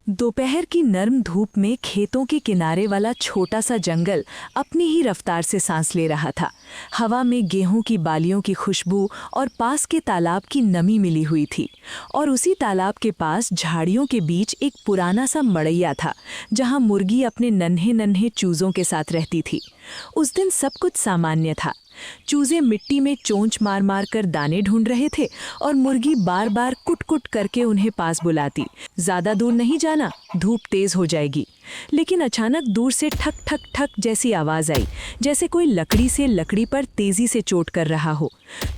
दोपहर की नर्म धूप में खेतों के किनारे वाला छोटा सा जंगल अपनी ही रफ्तार से सांस ले रहा था। हवा में गेहूं की बालियों की खुशबू और पास के तालाब की नमी मिली हुई थी। और उसी तालाब के पास झाड़ियों के बीच एक पुराना सा मड़ैया था, जहां मुर्गी अपने नन्हे नन्हे चूजों के साथ रहती थी। उस दिन सब कुछ सामान्य था। चूजे मिट्टी में चोंच मार मार कर दाने ढूंढ रहे थे और मुर्गी बार बार कुट कुट करके उन्हें पास बुलाती, ज्यादा दूर नहीं जाना, धूप तेज हो जाएगी। लेकिन अचानक दूर से ठक ठक ठक जैसी आवाज आई, जैसे कोई लकड़ी से लकड़ी पर तेजी से चोट कर रहा हो।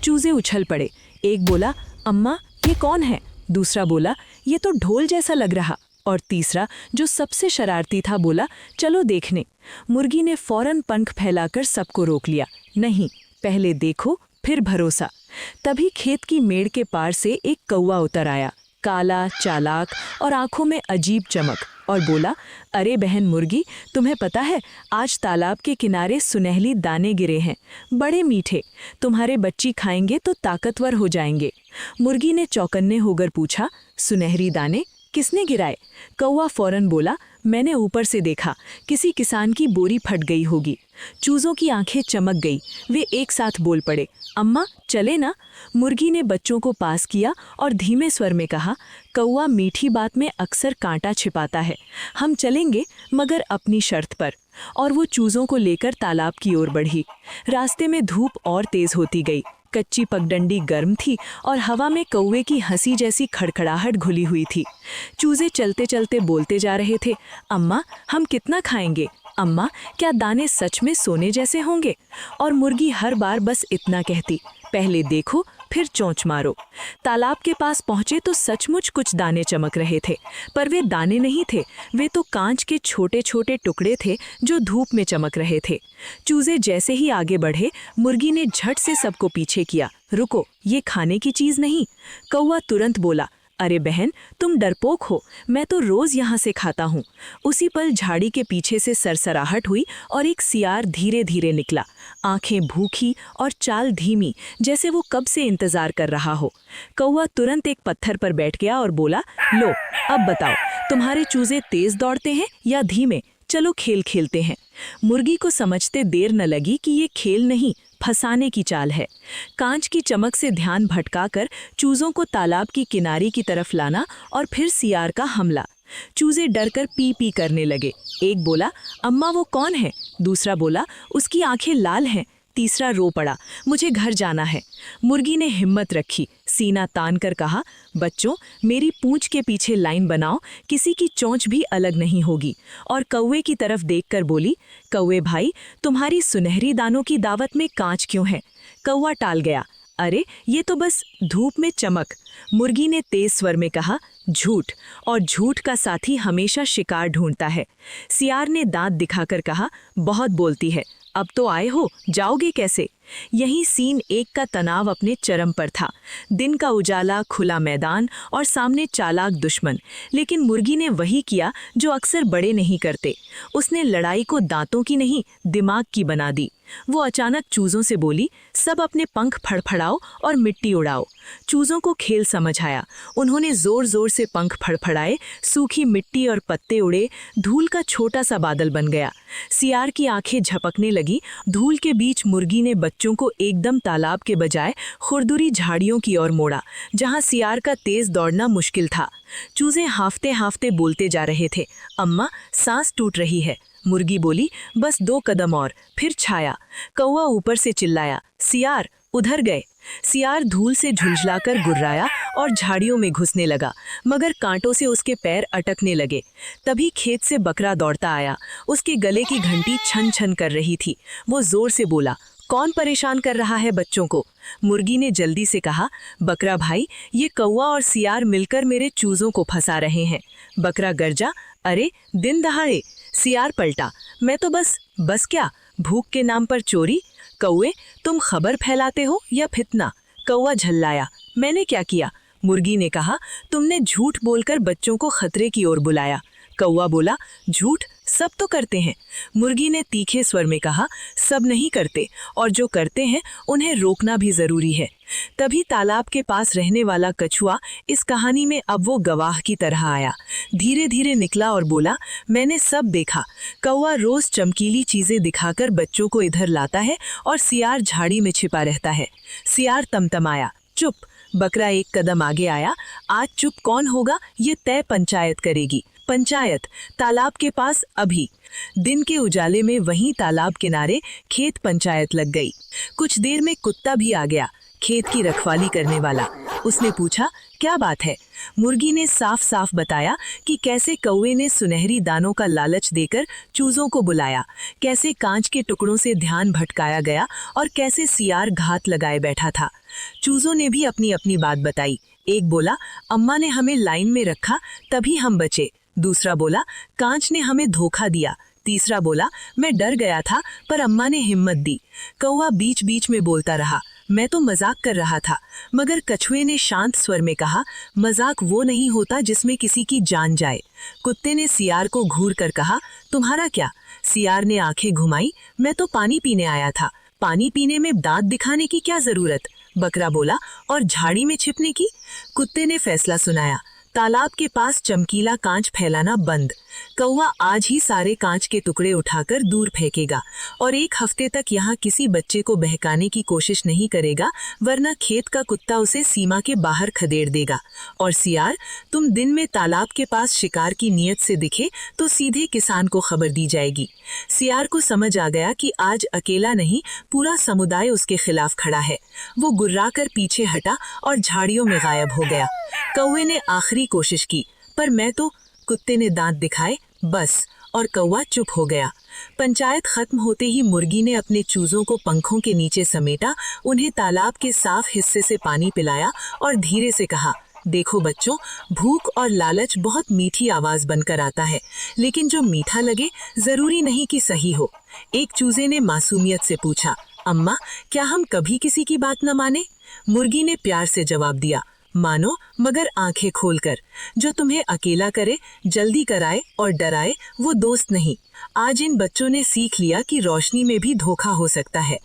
चूजे उछल पड़े। एक बोला, अम्मा ये कौन है? दूसरा बोला, ये तो ढोल जैसा लग रहा। और तीसरा, जो सबसे शरारती था, बोला, चलो देखने। मुर्गी ने फौरन पंख फैलाकर सबको रोक लिया। नहीं, पहले देखो फिर भरोसा। तभी खेत की मेड़ के पार से एक कौवा उतर आया, काला, चालाक और आंखों में अजीब चमक, और बोला, अरे बहन मुर्गी, तुम्हें पता है आज तालाब के किनारे सुनहली दाने गिरे हैं, बड़े मीठे। तुम्हारे बच्ची खाएंगे तो ताकतवर हो जाएंगे। मुर्गी ने चौकन्ने होकर पूछा, सुनहरी दाने किसने गिराए? कौवा फौरन बोला, मैंने ऊपर से देखा, किसी किसान की बोरी फट गई होगी। चूजों की आंखें चमक गई। वे एक साथ बोल पड़े, अम्मा चले ना। मुर्गी ने बच्चों को पास किया और धीमे स्वर में कहा, कौवा मीठी बात में अक्सर कांटा छिपाता है। हम चलेंगे, मगर अपनी शर्त पर। और वो चूजों को लेकर तालाब की ओर बढ़ी। रास्ते में धूप और तेज होती गई। कच्ची पगडंडी गर्म थी और हवा में कौवे की हंसी जैसी खड़खड़ाहट घुली हुई थी। चूजे चलते चलते बोलते जा रहे थे, अम्मा हम कितना खाएंगे? अम्मा क्या दाने सच में सोने जैसे होंगे? और मुर्गी हर बार बस इतना कहती, पहले देखो फिर चोंच मारो। तालाब के पास पहुंचे तो सचमुच कुछ दाने चमक रहे थे, पर वे दाने नहीं थे, वे तो कांच के छोटे छोटे टुकड़े थे जो धूप में चमक रहे थे। चूजे जैसे ही आगे बढ़े, मुर्गी ने झट से सबको पीछे किया। रुको, ये खाने की चीज नहीं। कौवा तुरंत बोला, अरे बहन तुम डरपोक हो, मैं तो रोज यहाँ से खाता हूँ। उसी पल झाड़ी के पीछे से सरसराहट हुई और एक सियार धीरे धीरे निकला, आंखें भूखी और चाल धीमी, जैसे वो कब से इंतजार कर रहा हो। कौवा तुरंत एक पत्थर पर बैठ गया और बोला, लो अब बताओ, तुम्हारे चूजे तेज दौड़ते हैं या धीमे? चलो खेल खेलते हैं। मुर्गी को समझते देर न लगी कि ये खेल नहीं, फंसाने की चाल है। कांच की चमक से ध्यान भटकाकर चूजों को तालाब की किनारे की तरफ लाना और फिर सियार का हमला। चूजे डरकर पी पी करने लगे। एक बोला, अम्मा वो कौन है? दूसरा बोला, उसकी आंखें लाल हैं। तीसरा रो पड़ा, मुझे घर जाना है। मुर्गी ने हिम्मत रखी, सीना तान कर कहा, बच्चों मेरी पूंछ के पीछे लाइन बनाओ, किसी की चोंच भी अलग नहीं होगी। और कौवे की तरफ देखकर बोली, कौवे भाई तुम्हारी सुनहरी दानों की दावत में कांच क्यों है? कौवा टाल गया, अरे ये तो बस धूप में चमक। मुर्गी ने तेज स्वर में कहा, झूठ, और झूठ का साथी हमेशा शिकार ढूंढता है। सियार ने दांत दिखाकर कहा, बहुत बोलती है, अब तो आए हो, जाओगे कैसे? यही सीन एक का तनाव अपने चरम पर था। दिन का उजाला, खुला मैदान और सामने चालाक दुश्मन। लेकिन मुर्गी ने वही किया जो अक्सर बड़े नहीं करते। उसने लड़ाई को दांतों की नहीं, दिमाग की बना दी। वो अचानक चूजों से बोली, सब अपने पंख फड़फड़ाओ और मिट्टी उड़ाओ। चूजों को खेल समझ आया। उन्होंने जोर जोर से पंख फड़फड़ाए, सूखी मिट्टी और पत्ते उड़े, धूल का छोटा सा बादल बन गया। सियार की आंखें झपकने लगी। धूल के बीच मुर्गी ने बच्चों को एकदम तालाब के बजाय खुरदुरी झाड़ियों की ओर मोड़ा, जहां सियार का तेज दौड़ना मुश्किल था। चूजे हाफते हाफते बोलते जा रहे थे, अम्मा सांस टूट रही है। मुर्गी बोली, बस 2 कदम और, फिर छाया। कौवा ऊपर से चिल्लाया, सियार उधर गए। सियार धूल से झुंझलाकर गुर्राया और झाड़ियों में घुसने लगा, मगर कांटों से उसके पैर अटकने लगे। तभी खेत से बकरा दौड़ता आया। उसके गले की घंटी छन छन कर रही थी। वो जोर से बोला, कौन परेशान कर रहा है बच्चों को? मुर्गी ने जल्दी से कहा, बकरा भाई ये कौवा और सियार मिलकर मेरे चूजों को फंसा रहे हैं। बकरा गरजा, अरे दिन दहाड़े। सियार पलटा, मैं तो बस क्या, भूख के नाम पर चोरी? कौवे तुम खबर फैलाते हो या फितना? कौवा झल्लाया, मैंने क्या किया? मुर्गी ने कहा, तुमने झूठ बोलकर बच्चों को खतरे की ओर बुलाया। कौवा बोला, झूठ? सब तो करते हैं। मुर्गी ने तीखे स्वर में कहा, सब नहीं करते, और जो करते हैं उन्हें रोकना भी जरूरी है। तभी तालाब के पास रहने वाला कछुआ इस कहानी में अब वो गवाह की तरह आया। धीरे धीरे निकला और बोला, मैंने सब देखा। कौवा रोज चमकीली चीजें दिखाकर बच्चों को इधर लाता है और सियार झाड़ी में छिपा रहता है। सियार तमतमाया, चुप। बकरा एक कदम आगे आया, आज चुप कौन होगा ये तय पंचायत करेगी। पंचायत तालाब के पास अभी। दिन के उजाले में वहीं तालाब किनारे खेत पंचायत लग गई। कुछ देर में कुत्ता भी आ गया, खेत की रखवाली करने वाला। उसने पूछा, क्या बात है? मुर्गी ने साफ साफ बताया कि कैसे कौवे ने सुनहरी दानों का लालच देकर चूजों को बुलाया, कैसे कांच के टुकड़ों से ध्यान भटकाया गया और कैसे सियार घात लगाए बैठा था। चूजों ने भी अपनी अपनी बात बताई। एक बोला, अम्मा ने हमें लाइन में रखा तभी हम बचे। दूसरा बोला, कांच ने हमें धोखा दिया। तीसरा बोला, मैं डर गया था पर अम्मा ने हिम्मत दी। कौवा बीच बीच में बोलता रहा, मैं तो मजाक कर रहा था। मगर कछुए ने शांत स्वर में कहा, मजाक वो नहीं होता जिसमें किसी की जान जाए। कुत्ते ने सियार को घूर कर कहा, तुम्हारा क्या? सियार ने आंखें घुमाई, मैं तो पानी पीने आया था। पानी पीने में दांत दिखाने की क्या जरूरत? बकरा बोला, और झाड़ी में छिपने की? कुत्ते ने फैसला सुनाया, तालाब के पास चमकीला कांच फैलाना बंद। कौवा आज ही सारे कांच के टुकड़े उठाकर दूर फेंकेगा और एक हफ्ते तक यहाँ किसी बच्चे को बहकाने की कोशिश नहीं करेगा, वरना खेत का कुत्ता उसे सीमा के बाहर खदेड़ देगा। और सियार, तुम दिन में तालाब के पास शिकार की नीयत से दिखे तो सीधे किसान को खबर दी जाएगी। सियार को समझ आ गया कि आज अकेला नहीं, पूरा समुदाय उसके खिलाफ खड़ा है। वो गुर्राकर पीछे हटा और झाड़ियों में गायब हो गया। कौवे ने आखिरी कोशिश की, पर मैं तो। कुत्ते ने दांत दिखाए, बस, और कौवा चुप हो गया। पंचायत खत्म होते ही मुर्गी ने अपने चूजों को पंखों के नीचे समेटा, उन्हें तालाब के साफ हिस्से से पानी पिलाया और धीरे से कहा, देखो बच्चों, भूख और लालच बहुत मीठी आवाज बनकर आता है, लेकिन जो मीठा लगे जरूरी नहीं कि सही हो। एक चूजे ने मासूमियत से पूछा, अम्मा, क्या हम कभी किसी की बात न माने? मुर्गी ने प्यार से जवाब दिया, मानो, मगर आंखें खोलकर। जो तुम्हें अकेला करे, जल्दी कराए और डराए, वो दोस्त नहीं। आज इन बच्चों ने सीख लिया कि रोशनी में भी धोखा हो सकता है।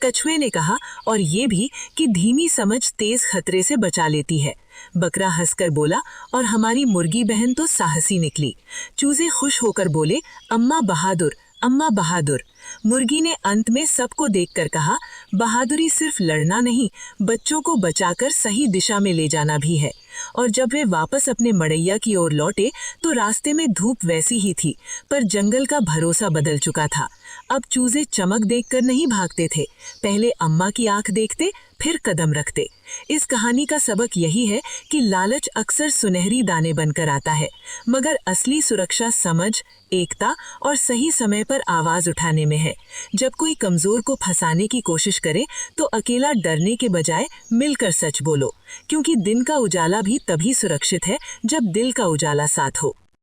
कछुए ने कहा, और ये भी कि धीमी समझ तेज खतरे से बचा लेती है। बकरा हंसकर बोला, और हमारी मुर्गी बहन तो साहसी निकली। चूजे खुश होकर बोले, अम्मा बहादुर, अम्मा बहादुर। मुर्गी ने अंत में सबको देखकर कहा, बहादुरी सिर्फ लड़ना नहीं, बच्चों को बचाकर सही दिशा में ले जाना भी है। और जब वे वापस अपने मड़ैया की ओर लौटे तो रास्ते में धूप वैसी ही थी, पर जंगल का भरोसा बदल चुका था। अब चूजे चमक देखकर नहीं भागते थे, पहले अम्मा की आंख देखते, फिर कदम रखते। इस कहानी का सबक यही है कि लालच अक्सर सुनहरी दाने बनकर आता है, मगर असली सुरक्षा समझ, एकता और सही समय पर आवाज उठाने में है। जब कोई कमजोर को फंसाने की कोशिश करे तो अकेला डरने के बजाय मिलकर सच बोलो, क्योंकि दिन का उजाला भी तभी सुरक्षित है जब दिल का उजाला साथ हो।